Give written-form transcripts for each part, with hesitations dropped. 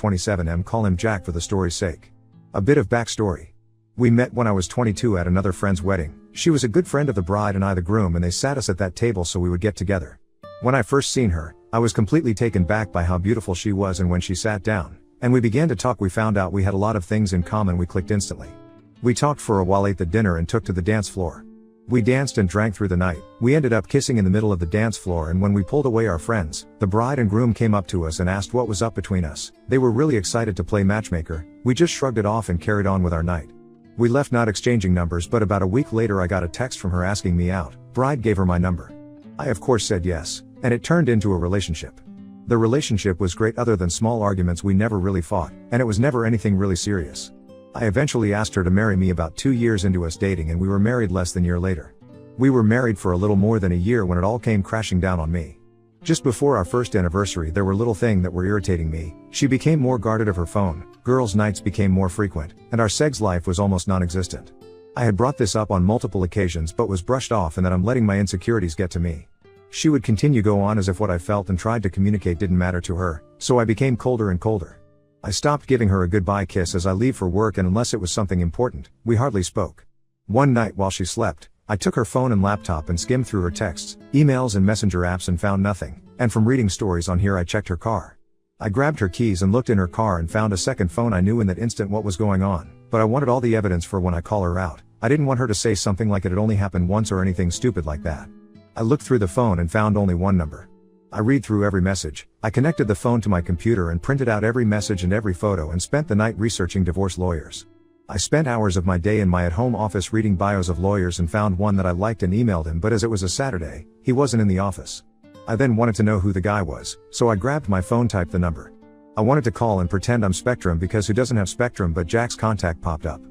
27M, call him Jack for the story's sake. A bit of backstory. We met when I was 22 at another friend's wedding. She was a good friend of the bride and I the groom, and they sat us at that table so we would get together. When I first seen her, I was completely taken back by how beautiful she was, and when she sat down and we began to talk, we found out we had a lot of things in common. We clicked instantly. We talked for a while, ate the dinner, and took to the dance floor. We danced and drank through the night. We ended up kissing in the middle of the dance floor, and when we pulled away, our friends, the bride and groom, came up to us and asked what was up between us. They were really excited to play matchmaker. We just shrugged it off and carried on with our night. We left not exchanging numbers, but about a week later I got a text from her asking me out. Bride gave her my number. I of course said yes, and it turned into a relationship. The relationship was great. Other than small arguments, we never really fought, and it was never anything really serious. I eventually asked her to marry me about 2 years into us dating, and we were married less than a year later. We were married for a little more than a year when it all came crashing down on me. Just before our first anniversary, there were little things that were irritating me. She became more guarded of her phone, girls' nights became more frequent, and our sex life was almost non-existent. I had brought this up on multiple occasions but was brushed off, and that I'm letting my insecurities get to me. She would continue go on as if what I felt and tried to communicate didn't matter to her, so I became colder and colder. I stopped giving her a goodbye kiss as I leave for work, and unless it was something important, we hardly spoke. One night while she slept, I took her phone and laptop and skimmed through her texts, emails and messenger apps and found nothing, and from reading stories on here I checked her car. I grabbed her keys and looked in her car and found a second phone. I knew in that instant what was going on, but I wanted all the evidence for when I call her out. I didn't want her to say something like it had only happened once or anything stupid like that. I looked through the phone and found only one number. I read through every message. I connected the phone to my computer and printed out every message and every photo and spent the night researching divorce lawyers. I spent hours of my day in my at-home office reading bios of lawyers and found one that I liked and emailed him, but as it was a Saturday, he wasn't in the office. I then wanted to know who the guy was, so I grabbed my phone, typed the number. I wanted to call and pretend I'm Spectrum, because who doesn't have Spectrum, but Jack's contact popped up.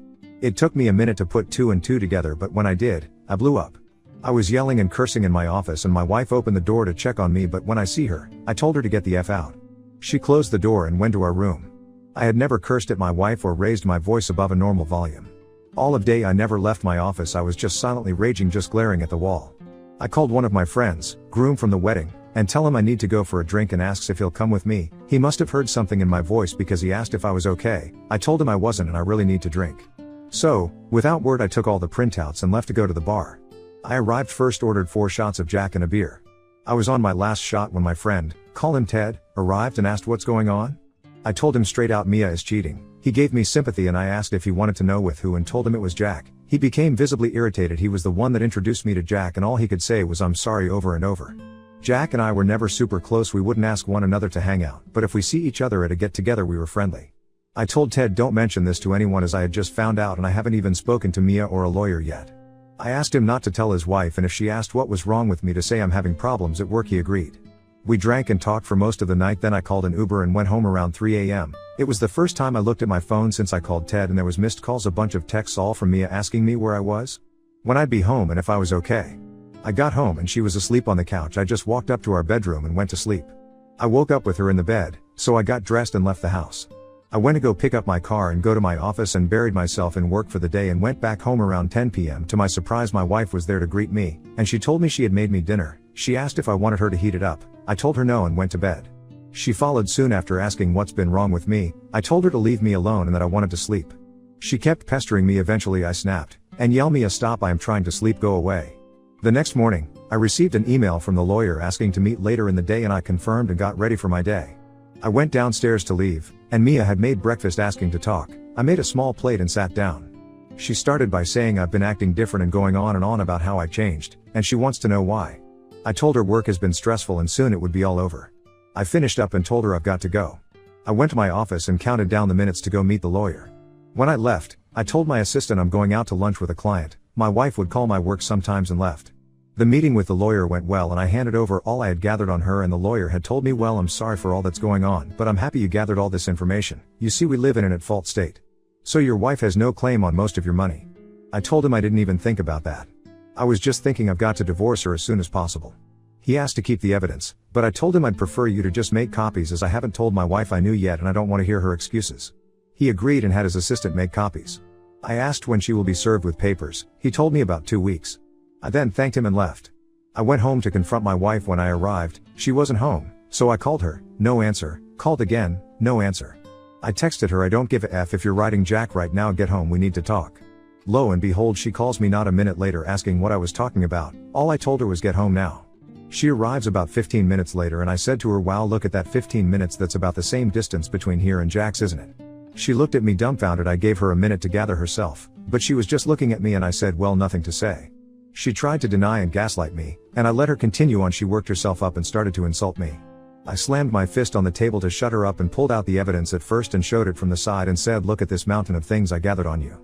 It took me a minute to put two and two together, but when I did, I blew up. I was yelling and cursing in my office, and my wife opened the door to check on me, but when I see her, I told her to get the F out. She closed the door and went to our room. I had never cursed at my wife or raised my voice above a normal volume. All of day I never left my office. I was just silently raging, just glaring at the wall. I called one of my friends, groom from the wedding, and tell him I need to go for a drink and asks if he'll come with me. He must have heard something in my voice because he asked if I was okay. I told him I wasn't and I really need to drink. So, without word, I took all the printouts and left to go to the bar. I arrived first, ordered 4 shots of Jack and a beer. I was on my last shot when my friend, call him Ted, arrived and asked what's going on. I told him straight out Mia is cheating. He gave me sympathy and I asked if he wanted to know with who and told him it was Jack. He became visibly irritated. He was the one that introduced me to Jack and all he could say was I'm sorry over and over. Jack and I were never super close. We wouldn't ask one another to hang out, but if we see each other at a get-together we were friendly. I told Ted don't mention this to anyone as I had just found out and I haven't even spoken to Mia or a lawyer yet. I asked him not to tell his wife, and if she asked what was wrong with me to say I'm having problems at work. He agreed. We drank and talked for most of the night, then I called an Uber and went home around 3 a.m. It was the first time I looked at my phone since I called Ted, and there was missed calls, a bunch of texts, all from Mia asking me where I was, when I'd be home and if I was okay. I got home and she was asleep on the couch. I just walked up to our bedroom and went to sleep. I woke up with her in the bed, so I got dressed and left the house. I went to go pick up my car and go to my office and buried myself in work for the day and went back home around 10 p.m. To my surprise, my wife was there to greet me, and she told me she had made me dinner. She asked if I wanted her to heat it up. I told her no and went to bed. She followed soon after asking what's been wrong with me. I told her to leave me alone and that I wanted to sleep. She kept pestering me. Eventually I snapped and yelled, Mia, stop, I am trying to sleep, go away. The next morning, I received an email from the lawyer asking to meet later in the day, and I confirmed and got ready for my day. I went downstairs to leave, and Mia had made breakfast asking to talk. I made a small plate and sat down. She started by saying I've been acting different and going on and on about how I changed, and she wants to know why. I told her work has been stressful and soon it would be all over. I finished up and told her I've got to go. I went to my office and counted down the minutes to go meet the lawyer. When I left, I told my assistant I'm going out to lunch with a client. My wife would call my work sometimes and left. The meeting with the lawyer went well and I handed over all I had gathered on her, and the lawyer had told me, well, I'm sorry for all that's going on, but I'm happy you gathered all this information. You see, we live in an at-fault state. So your wife has no claim on most of your money. I told him I didn't even think about that. I was just thinking I've got to divorce her as soon as possible. He asked to keep the evidence, but I told him I'd prefer you to just make copies as I haven't told my wife I knew yet and I don't want to hear her excuses. He agreed and had his assistant make copies. I asked when she will be served with papers. He told me about 2 weeks. I then thanked him and left. I went home to confront my wife. When I arrived, she wasn't home, so I called her, no answer, called again, no answer. I texted her, I don't give a F if you're riding Jack right now, get home, we need to talk. Lo and behold, she calls me not a minute later asking what I was talking about. All I told her was get home now. She arrives about 15 minutes later and I said to her, wow, look at that 15 minutes, that's about the same distance between here and Jack's, isn't it? She looked at me dumbfounded. I gave her a minute to gather herself, but she was just looking at me and I said, well, nothing to say. She tried to deny and gaslight me, and I let her continue on. She worked herself up and started to insult me. I slammed my fist on the table to shut her up and pulled out the evidence at first and showed it from the side and said, look at this mountain of things I gathered on you.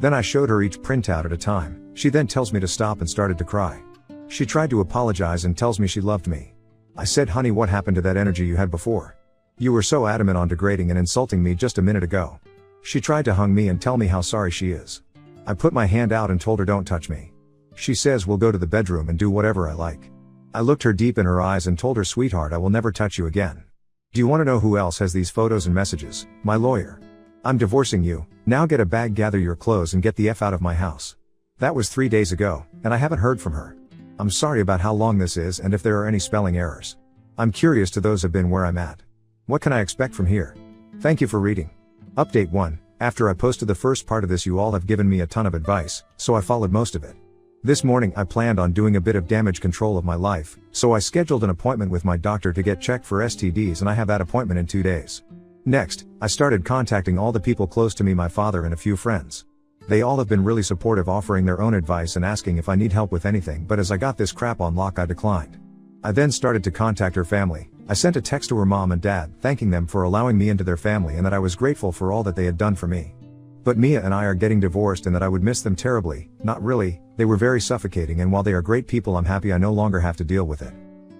Then I showed her each printout at a time. She then tells me to stop and started to cry. She tried to apologize and tells me she loved me. I said, honey, what happened to that energy you had before? You were so adamant on degrading and insulting me just a minute ago. She tried to hug me and tell me how sorry she is. I put my hand out and told her, don't touch me. She says, we'll go to the bedroom and do whatever I like. I looked her deep in her eyes and told her, sweetheart, I will never touch you again. Do you want to know who else has these photos and messages? My lawyer. I'm divorcing you. Now get a bag, gather your clothes and get the F out of my house. That was 3 days ago, and I haven't heard from her. I'm sorry about how long this is and if there are any spelling errors. I'm curious to those have been where I'm at. What can I expect from here? Thank you for reading. Update 1. After I posted the first part of this, you all have given me a ton of advice, so I followed most of it. This morning I planned on doing a bit of damage control of my life, so I scheduled an appointment with my doctor to get checked for STDs, and I have that appointment in 2 days. Next, I started contacting all the people close to me, my father and a few friends. They all have been really supportive, offering their own advice and asking if I need help with anything, but as I got this crap on lock, I declined. I then started to contact her family. I sent a text to her mom and dad, thanking them for allowing me into their family and that I was grateful for all that they had done for me. But Mia and I are getting divorced and that I would miss them terribly. Not really, they were very suffocating, and while they are great people, I'm happy I no longer have to deal with it.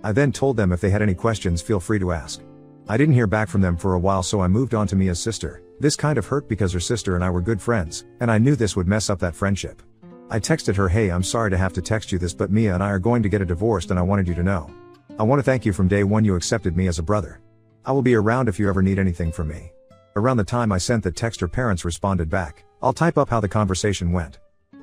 I then told them if they had any questions, feel free to ask. I didn't hear back from them for a while, so I moved on to Mia's sister. This kind of hurt because her sister and I were good friends, and I knew this would mess up that friendship. I texted her, hey, I'm sorry to have to text you this, but Mia and I are going to get a divorce and I wanted you to know. I want to thank you from day one, you accepted me as a brother. I will be around if you ever need anything from me. Around the time I sent the text, her parents responded back. I'll type up how the conversation went.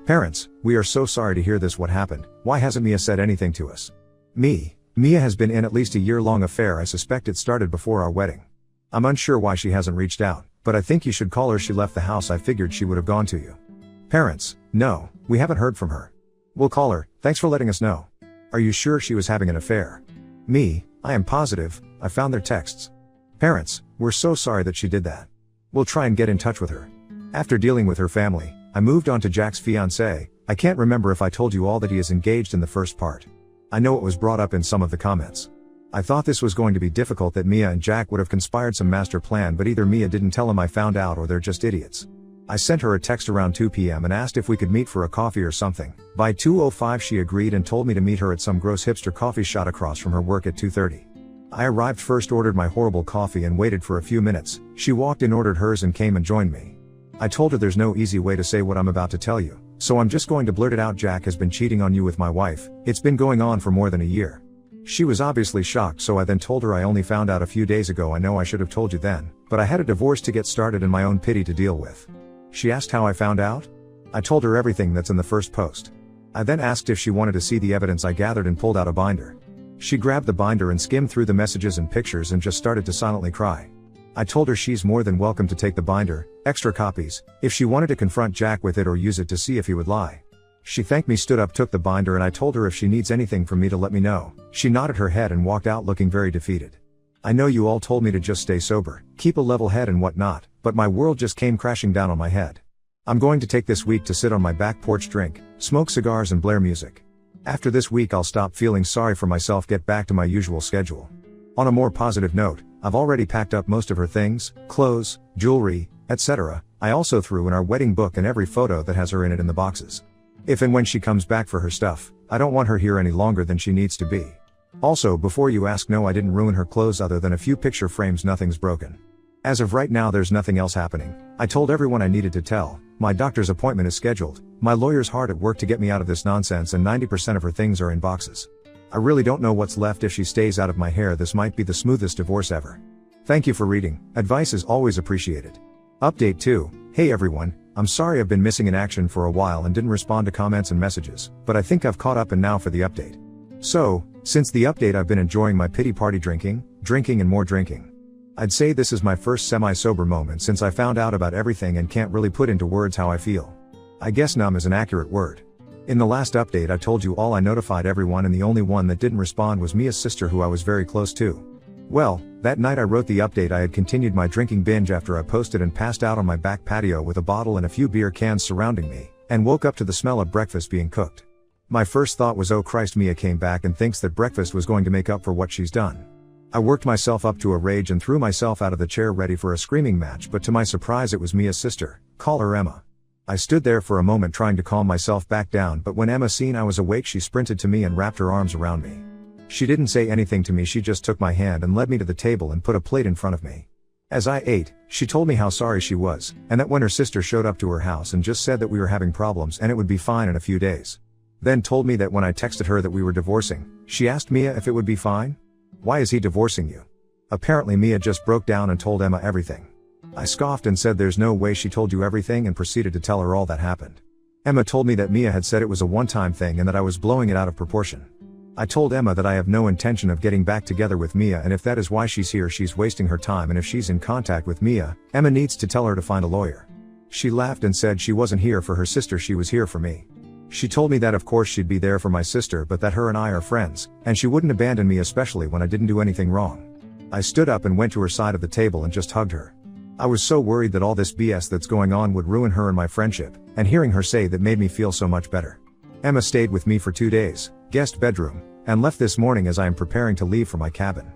Parents, we are so sorry to hear this. What happened? Why hasn't Mia said anything to us? Mia has been in at least a year-long affair. I suspect it started before our wedding. I'm unsure why she hasn't reached out, but I think you should call her. She left the house. I figured she would have gone to you. Parents, no, we haven't heard from her. We'll call her. Thanks for letting us know. Are you sure she was having an affair? I am positive. I found their texts. Parents, we're so sorry that she did that. We'll try and get in touch with her. After dealing with her family, I moved on to Jack's fiancée. I can't remember if I told you all that he is engaged in the first part. I know it was brought up in some of the comments. I thought this was going to be difficult, that Mia and Jack would have conspired some master plan, but either Mia didn't tell him I found out or they're just idiots. I sent her a text around 2 p.m. and asked if we could meet for a coffee or something. By 2:05 she agreed and told me to meet her at some gross hipster coffee shop across from her work at 2:30. I arrived first, ordered my horrible coffee and waited for a few minutes. She walked in, ordered hers and came and joined me. I told her there's no easy way to say what I'm about to tell you, so I'm just going to blurt it out. Jack has been cheating on you with my wife. It's been going on for more than a year. She was obviously shocked, so I then told her I only found out a few days ago. I know I should have told you then, but I had a divorce to get started and my own pity to deal with. She asked how I found out. I told her everything that's in the first post. I then asked if she wanted to see the evidence I gathered and pulled out a binder. She grabbed the binder and skimmed through the messages and pictures and just started to silently cry. I told her she's more than welcome to take the binder, extra copies, if she wanted to confront Jack with it or use it to see if he would lie. She thanked me, stood up, took the binder, and I told her if she needs anything from me to let me know. She nodded her head and walked out looking very defeated. I know you all told me to just stay sober, keep a level head and whatnot, but my world just came crashing down on my head. I'm going to take this week to sit on my back porch, drink, smoke cigars and blare music. After this week I'll stop feeling sorry for myself, get back to my usual schedule. On a more positive note, I've already packed up most of her things, clothes, jewelry, etc. I also threw in our wedding book and every photo that has her in it in the boxes. If and when she comes back for her stuff, I don't want her here any longer than she needs to be. Also, before you ask, no, I didn't ruin her clothes other than a few picture frames. Nothing's broken. As of right now there's nothing else happening. I told everyone I needed to tell. My doctor's appointment is scheduled. My lawyer's hard at work to get me out of this nonsense, and 90% of her things are in boxes. I really don't know what's left if she stays out of my hair. This might be the smoothest divorce ever. Thank you for reading. Advice is always appreciated. Update 2. Hey everyone, I'm sorry I've been missing in action for a while and didn't respond to comments and messages, but I think I've caught up, and now for the update. So, since the update I've been enjoying my pity party, drinking and more drinking. I'd say this is my first semi-sober moment since I found out about everything and can't really put into words how I feel. I guess numb is an accurate word. In the last update I told you all I notified everyone and the only one that didn't respond was Mia's sister who I was very close to. Well, that night I wrote the update I had continued my drinking binge after I posted and passed out on my back patio with a bottle and a few beer cans surrounding me, and woke up to the smell of breakfast being cooked. My first thought was, oh Christ, Mia came back and thinks that breakfast was going to make up for what she's done. I worked myself up to a rage and threw myself out of the chair ready for a screaming match, but to my surprise it was Mia's sister, call her Emma. I stood there for a moment trying to calm myself back down, but when Emma seen I was awake she sprinted to me and wrapped her arms around me. She didn't say anything to me, she just took my hand and led me to the table and put a plate in front of me. As I ate, she told me how sorry she was, and that when her sister showed up to her house and just said that we were having problems and it would be fine in a few days. Then told me that when I texted her that we were divorcing, she asked Mia if it would be fine? Why is he divorcing you? Apparently Mia just broke down and told Emma everything. I scoffed and said there's no way she told you everything and proceeded to tell her all that happened. Emma told me that Mia had said it was a one-time thing and that I was blowing it out of proportion. I told Emma that I have no intention of getting back together with Mia, and if that is why she's here she's wasting her time, and if she's in contact with Mia, Emma needs to tell her to find a lawyer. She laughed and said she wasn't here for her sister, she was here for me. She told me that of course she'd be there for my sister but that her and I are friends, and she wouldn't abandon me especially when I didn't do anything wrong. I stood up and went to her side of the table and just hugged her. I was so worried that all this BS that's going on would ruin her and my friendship, and hearing her say that made me feel so much better. Emma stayed with me for 2 days, guest bedroom, and left this morning as I am preparing to leave for my cabin.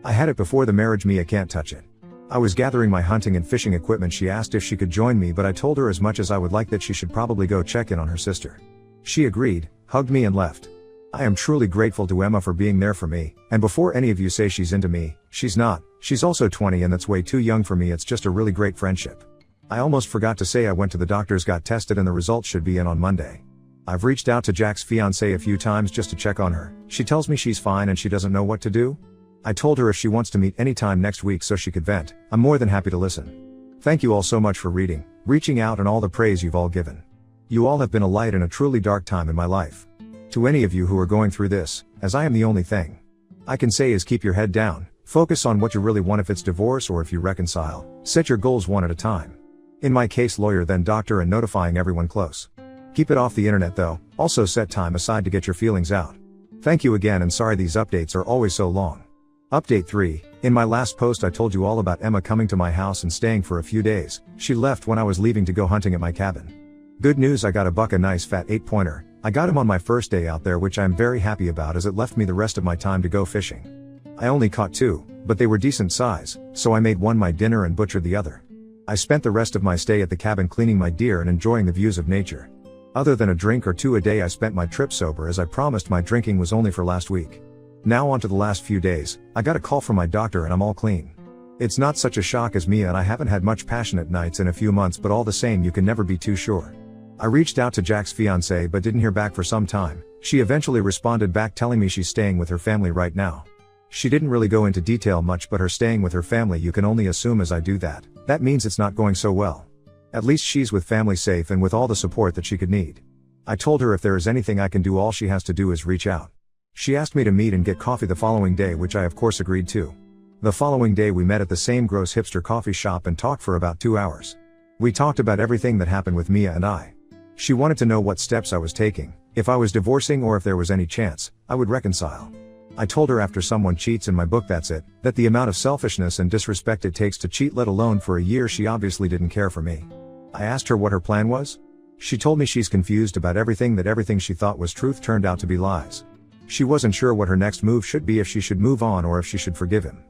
I had it before the marriage, Mia can't touch it. I was gathering my hunting and fishing equipment, she asked if she could join me, but I told her as much as I would like that she should probably go check in on her sister. She agreed, hugged me and left. I am truly grateful to Emma for being there for me, and before any of you say she's into me, she's not. She's also 20 and that's way too young for me, it's just a really great friendship. I almost forgot to say I went to the doctors, got tested, and the results should be in on Monday. I've reached out to Jack's fiancée a few times just to check on her. She tells me she's fine and she doesn't know what to do. I told her if she wants to meet anytime next week so she could vent, I'm more than happy to listen. Thank you all so much for reading, reaching out, and all the praise you've all given. You all have been a light in a truly dark time in my life. To any of you who are going through this, as I am, the only thing I can say is keep your head down, focus on what you really want. If it's divorce or if you reconcile, set your goals one at a time. In my case, lawyer then doctor and notifying everyone close. Keep it off the internet though, also set time aside to get your feelings out. Thank you again, and sorry these updates are always so long. Update 3, in my last post I told you all about Emma coming to my house and staying for a few days. She left when I was leaving to go hunting at my cabin. Good news, I got a buck, a nice fat 8-pointer. I got him on my first day out there, which I'm very happy about as it left me the rest of my time to go fishing. I only caught 2, but they were decent size, so I made one my dinner and butchered the other. I spent the rest of my stay at the cabin cleaning my deer and enjoying the views of nature. Other than a drink or 2 a day, I spent my trip sober as I promised. My drinking was only for last week. Now on to the last few days. I got a call from my doctor and I'm all clean. It's not such a shock as Mia and I haven't had much passionate nights in a few months, but all the same you can never be too sure. I reached out to Jack's fiancée but didn't hear back for some time. She eventually responded back telling me she's staying with her family right now. She didn't really go into detail much, but her staying with her family, you can only assume as I do that means it's not going so well. At least she's with family, safe and with all the support that she could need. I told her if there is anything I can do, all she has to do is reach out. She asked me to meet and get coffee the following day, which I of course agreed to. The following day we met at the same gross hipster coffee shop and talked for about 2 hours. We talked about everything that happened with Mia and I. She wanted to know what steps I was taking, if I was divorcing or if there was any chance I would reconcile. I told her after someone cheats in my book, that's it, that the amount of selfishness and disrespect it takes to cheat, let alone for a year. She obviously didn't care for me. I asked her what her plan was. She told me she's confused about everything, that everything she thought was truth turned out to be lies. She wasn't sure what her next move should be, if she should move on or if she should forgive him.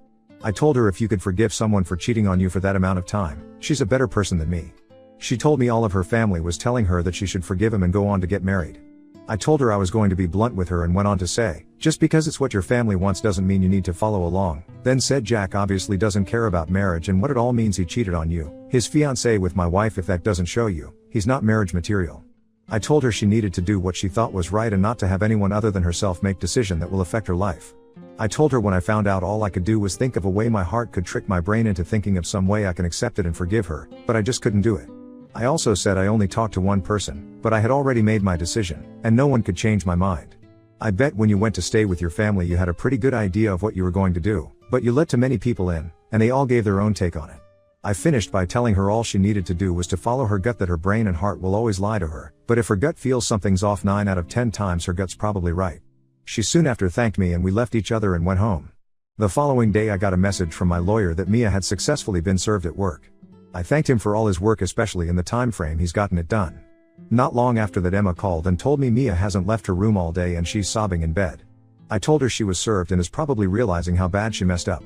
I told her if you could forgive someone for cheating on you for that amount of time, she's a better person than me. She told me all of her family was telling her that she should forgive him and go on to get married. I told her I was going to be blunt with her and went on to say, just because it's what your family wants doesn't mean you need to follow along. Then said Jack obviously doesn't care about marriage and what it all means. He cheated on you, his fiancée, with my wife. If that doesn't show you, he's not marriage material. I told her she needed to do what she thought was right and not to have anyone other than herself make decision that will affect her life. I told her when I found out all I could do was think of a way my heart could trick my brain into thinking of some way I can accept it and forgive her, but I just couldn't do it. I also said I only talked to one person, but I had already made my decision, and no one could change my mind. I bet when you went to stay with your family you had a pretty good idea of what you were going to do, but you let too many people in, and they all gave their own take on it. I finished by telling her all she needed to do was to follow her gut, that her brain and heart will always lie to her, but if her gut feels something's off 9 out of 10 times her gut's probably right. She soon after thanked me and we left each other and went home. The following day I got a message from my lawyer that Mia had successfully been served at work. I thanked him for all his work, especially in the time frame he's gotten it done. Not long after that, Emma called and told me Mia hasn't left her room all day and she's sobbing in bed. I told her she was served and is probably realizing how bad she messed up.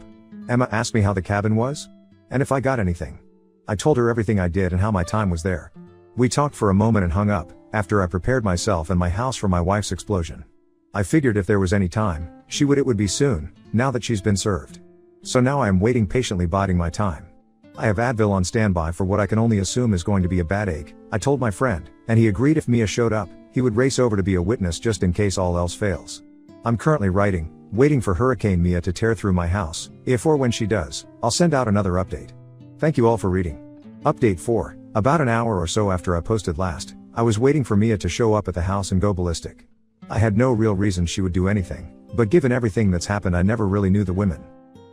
Emma asked me how the cabin was, and if I got anything. I told her everything I did and how my time was there. We talked for a moment and hung up, after I prepared myself and my house for my wife's explosion. I figured if there was any time, it would be soon, now that she's been served. So now I am waiting patiently, biding my time. I have Advil on standby for what I can only assume is going to be a bad ache, I told my friend, and he agreed if Mia showed up, he would race over to be a witness just in case all else fails. I'm currently waiting for Hurricane Mia to tear through my house. If or when she does, I'll send out another update. Thank you all for reading. Update 4. About an hour or so after I posted last, I was waiting for Mia to show up at the house and go ballistic. I had no real reason she would do anything, but given everything that's happened I never really knew the women.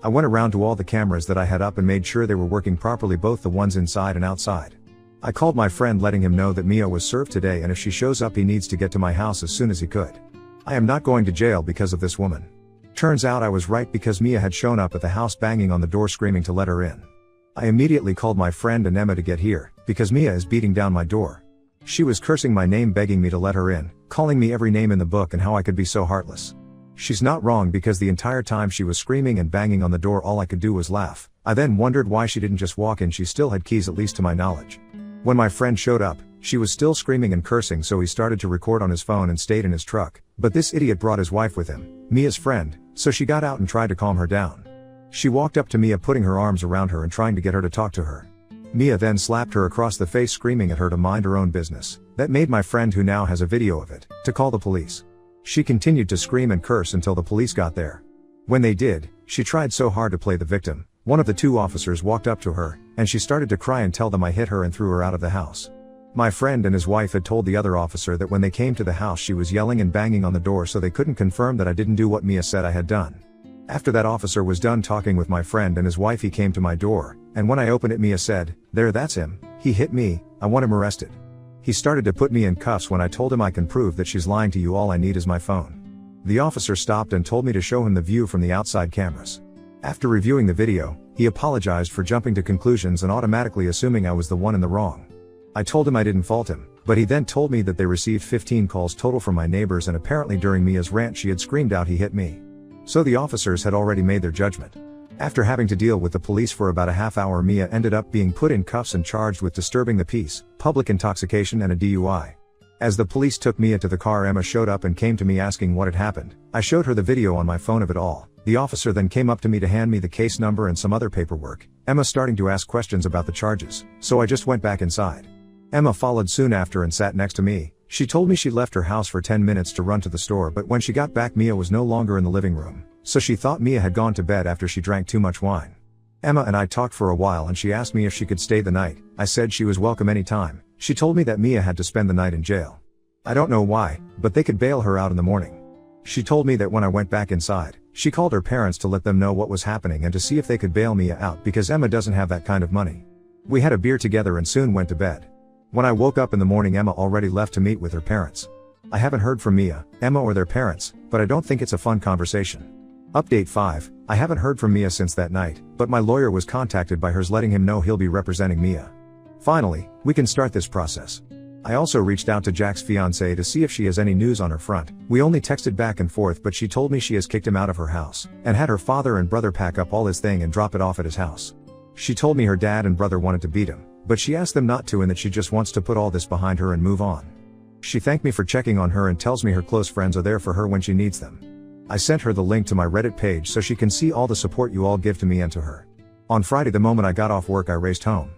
I went around to all the cameras that I had up and made sure they were working properly, both the ones inside and outside. I called my friend letting him know that Mia was served today and if she shows up he needs to get to my house as soon as he could. I am not going to jail because of this woman. Turns out I was right because Mia had shown up at the house banging on the door screaming to let her in. I immediately called my friend and Emma to get here, because Mia is beating down my door. She was cursing my name, begging me to let her in, calling me every name in the book and how I could be so heartless. She's not wrong because the entire time she was screaming and banging on the door all I could do was laugh. I then wondered why she didn't just walk in. She still had keys, at least to my knowledge. When my friend showed up, she was still screaming and cursing, so he started to record on his phone and stayed in his truck, but this idiot brought his wife with him, Mia's friend, so she got out and tried to calm her down. She walked up to Mia, putting her arms around her and trying to get her to talk to her. Mia then slapped her across the face, screaming at her to mind her own business. That made my friend, who now has a video of it, to call the police. She continued to scream and curse until the police got there. When they did, she tried so hard to play the victim. One of the 2 officers walked up to her, and she started to cry and tell them I hit her and threw her out of the house. My friend and his wife had told the other officer that when they came to the house she was yelling and banging on the door, so they couldn't confirm that I didn't do what Mia said I had done. After that officer was done talking with my friend and his wife, he came to my door, and when I opened it Mia said, "There, that's him, he hit me, I want him arrested." He started to put me in cuffs. When I told him I can prove that she's lying to you, all I need is my phone. The officer stopped and told me to show him the view from the outside cameras. After reviewing the video, he apologized for jumping to conclusions and automatically assuming I was the one in the wrong. I told him I didn't fault him, but he then told me that they received 15 calls total from my neighbors, and apparently during Mia's rant she had screamed out he hit me. So the officers had already made their judgment. After having to deal with the police for about a half hour, Mia ended up being put in cuffs and charged with disturbing the peace, public intoxication and a DUI. As the police took Mia to the car, Emma showed up and came to me asking what had happened. I showed her the video on my phone of it all. The officer then came up to me to hand me the case number and some other paperwork. Emma starting to ask questions about the charges, so I just went back inside. Emma followed soon after and sat next to me. She told me she left her house for 10 minutes to run to the store, but when she got back Mia was no longer in the living room, so she thought Mia had gone to bed after she drank too much wine. Emma and I talked for a while and she asked me if she could stay the night. I said she was welcome anytime. She told me that Mia had to spend the night in jail. I don't know why, but they could bail her out in the morning. She told me that when I went back inside, she called her parents to let them know what was happening and to see if they could bail Mia out because Emma doesn't have that kind of money. We had a beer together and soon went to bed. When I woke up in the morning, Emma already left to meet with her parents. I haven't heard from Mia, Emma or their parents, but I don't think it's a fun conversation. Update 5. I haven't heard from Mia since that night, but my lawyer was contacted by hers letting him know he'll be representing Mia. Finally, we can start this process. I also reached out to Jack's fiancée to see if she has any news on her front. We only texted back and forth, but she told me she has kicked him out of her house, and had her father and brother pack up all his thing and drop it off at his house. She told me her dad and brother wanted to beat him, but she asked them not to and that she just wants to put all this behind her and move on. She thanked me for checking on her and tells me her close friends are there for her when she needs them. I sent her the link to my Reddit page so she can see all the support you all give to me and to her. On Friday, the moment I got off work, I raced home.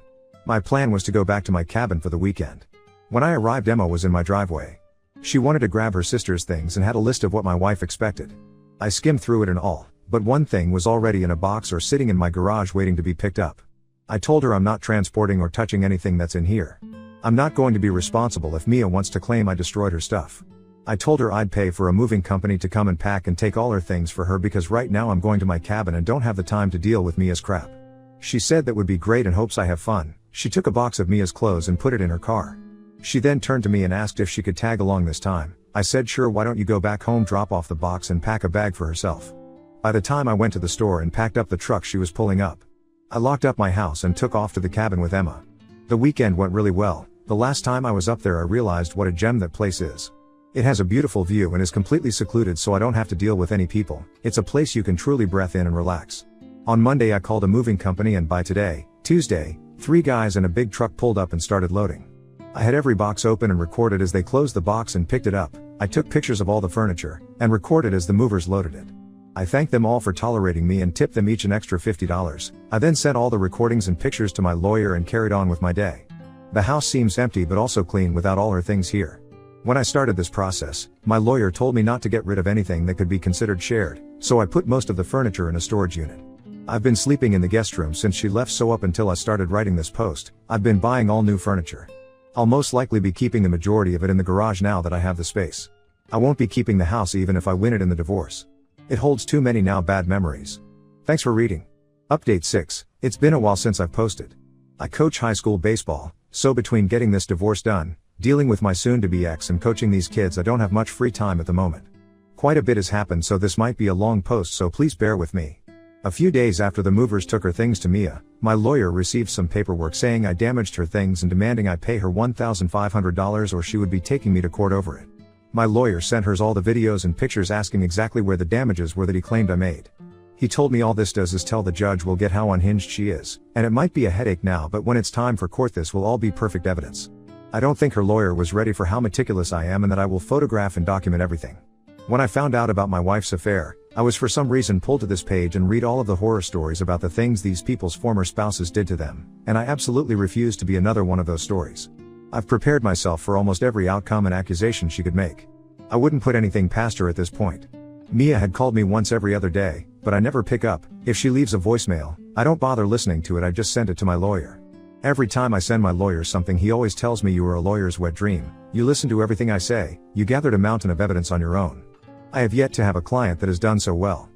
My plan was to go back to my cabin for the weekend. When I arrived, Emma was in my driveway. She wanted to grab her sister's things and had a list of what my wife expected. I skimmed through it and all, but one thing was already in a box or sitting in my garage waiting to be picked up. I told her I'm not transporting or touching anything that's in here. I'm not going to be responsible if Mia wants to claim I destroyed her stuff. I told her I'd pay for a moving company to come and pack and take all her things for her because right now I'm going to my cabin and don't have the time to deal with Mia's crap. She said that would be great and hopes I have fun. She took a box of Mia's clothes and put it in her car. She then turned to me and asked if she could tag along this time. I said sure, why don't you go back home, drop off the box and pack a bag for herself. By the time I went to the store and packed up the truck she was pulling up, I locked up my house and took off to the cabin with Emma. The weekend went really well. The last time I was up there I realized what a gem that place is. It has a beautiful view and is completely secluded, so I don't have to deal with any people. It's a place you can truly breathe in and relax. On Monday I called a moving company and by today, Tuesday, 3 guys and a big truck pulled up and started loading. I had every box open and recorded as they closed the box and picked it up. I took pictures of all the furniture and recorded as the movers loaded it. I thanked them all for tolerating me and tipped them each an extra $50. I then sent all the recordings and pictures to my lawyer and carried on with my day. The house seems empty but also clean without all her things here. When I started this process, my lawyer told me not to get rid of anything that could be considered shared, so I put most of the furniture in a storage unit. I've been sleeping in the guest room since she left, so up until I started writing this post, I've been buying all new furniture. I'll most likely be keeping the majority of it in the garage now that I have the space. I won't be keeping the house even if I win it in the divorce. It holds too many now bad memories. Thanks for reading. Update 6. It's been a while since I've posted. I coach high school baseball, so between getting this divorce done, dealing with my soon-to-be ex and coaching these kids, I don't have much free time at the moment. Quite a bit has happened, so this might be a long post, so please bear with me. A few days after the movers took her things to Mia, my lawyer received some paperwork saying I damaged her things and demanding I pay her $1,500 or she would be taking me to court over it. My lawyer sent her all the videos and pictures asking exactly where the damages were that he claimed I made. He told me all this does is tell the judge will get how unhinged she is, and it might be a headache now, but when it's time for court this will all be perfect evidence. I don't think her lawyer was ready for how meticulous I am and that I will photograph and document everything. When I found out about my wife's affair, I was for some reason pulled to this page and read all of the horror stories about the things these people's former spouses did to them, and I absolutely refuse to be another one of those stories. I've prepared myself for almost every outcome and accusation she could make. I wouldn't put anything past her at this point. Mia had called me once every other day, but I never pick up. If she leaves a voicemail, I don't bother listening to it, I just send it to my lawyer. Every time I send my lawyer something he always tells me you are a lawyer's wet dream, you listen to everything I say, you gathered a mountain of evidence on your own. I have yet to have a client that has done so well.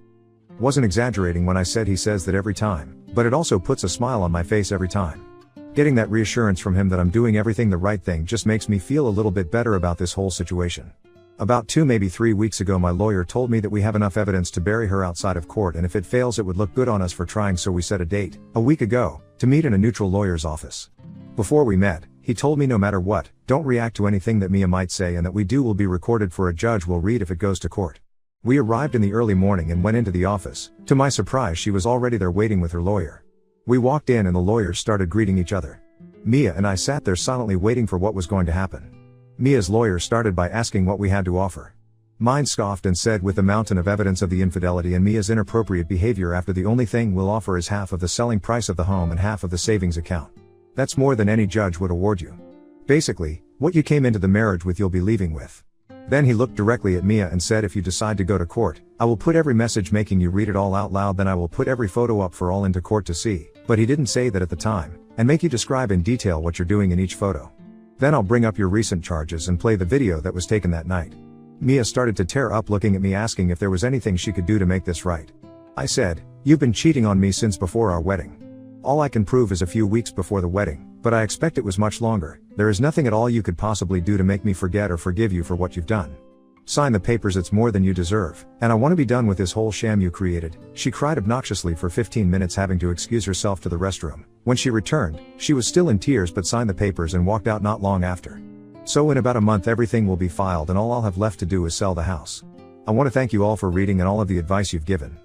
Wasn't exaggerating when I said he says that every time, but it also puts a smile on my face every time. Getting that reassurance from him that I'm doing everything the right thing just makes me feel a little bit better about this whole situation. About 2 maybe 3 weeks ago my lawyer told me that we have enough evidence to bury her outside of court, and if it fails it would look good on us for trying, so we set a date, a week ago, to meet in a neutral lawyer's office. Before we met, he told me no matter what, don't react to anything that Mia might say, and that we do will be recorded for a judge will read if it goes to court. We arrived in the early morning and went into the office. To my surprise she was already there waiting with her lawyer. We walked in and the lawyers started greeting each other. Mia and I sat there silently waiting for what was going to happen. Mia's lawyer started by asking what we had to offer. Mine scoffed and said with the mountain of evidence of the infidelity and Mia's inappropriate behavior after the only thing we'll offer is half of the selling price of the home and half of the savings account. That's more than any judge would award you. Basically, what you came into the marriage with you'll be leaving with. Then he looked directly at Mia and said, if you decide to go to court, I will put every message making you read it all out loud, then I will put every photo up for all into court to see, but he didn't say that at the time, and make you describe in detail what you're doing in each photo. Then I'll bring up your recent charges and play the video that was taken that night. Mia started to tear up looking at me asking if there was anything she could do to make this right. I said, you've been cheating on me since before our wedding. All I can prove is a few weeks before the wedding, but I expect it was much longer. There is nothing at all you could possibly do to make me forget or forgive you for what you've done. Sign the papers, it's more than you deserve, and I want to be done with this whole sham you created. She cried obnoxiously for 15 minutes, having to excuse herself to the restroom. When she returned, she was still in tears but signed the papers and walked out not long after. So in about a month everything will be filed and all I'll have left to do is sell the house. I want to thank you all for reading and all of the advice you've given.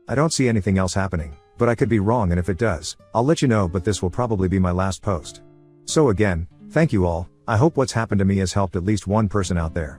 I don't see anything else happening, but I could be wrong, and if it does, I'll let you know, but this will probably be my last post. So again, thank you all. I hope what's happened to me has helped at least one person out there.